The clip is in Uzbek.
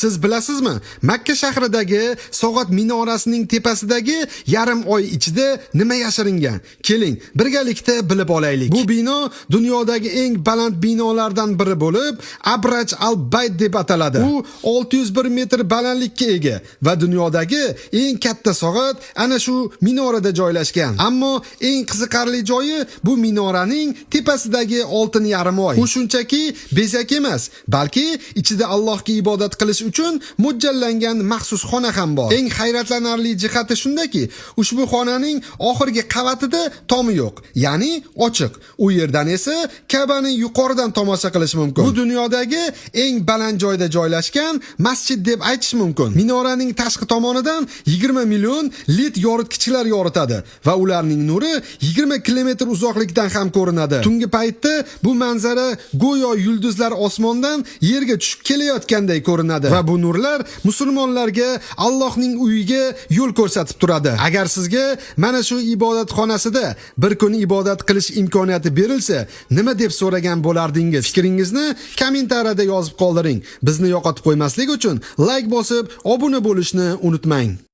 Siz bilasizmi? Makka shahridagi So'g'at minorasining tepasidagi yarim oy ichida nima yashiringan? Keling, birgalikda bilib olaylik. Bu bino dunyodagi eng baland binolardan biri bo'lib, Abraj al-Bayt deb ataladi. U 601 metr balandlikka ega va dunyodagi eng katta so'g'at ana shu minorada joylashgan. Ammo eng qiziqarli joyi bu minoraning tepasidagi oltin yarim oy. U shunchaki bezak emas, balki ichida Allohga ibodat qilish uchun mo'ljallangan maxsus xona ham bor. Eng hayratlanarli jihati shundaki, ushbu xonaning oxirgi qavatida tomi yo'q, ya'ni ochiq. U yerdan esa Ka'baning yuqoridan tomosha qilish mumkin. Bu dunyodagi eng baland joyda joylashgan masjid deb aytish mumkin. Minoraning tashqi tomonidan 20 million LED yoritgichlar yoritadi va ularning nuri 20 kilometr uzoqlikdan ham ko'rinadi. Tungi paytda bu manzara go'yo yulduzlar osmondan yerga tushib kelayotganday ko'rinadi va bu nurlar musulmonlarga Allohning uyiga yo'l ko'rsatib turadi. Agar sizga mana shu ibodatxonasida bir kun ibodat qilish imkoniyati berilsa, nima deb so'ragan bo'lardingiz? Fikringizni kommentariyada yozib qoldiring. Bizni yo'qotib qo'ymaslik uchun like bosib, obuna bo'lishni unutmang.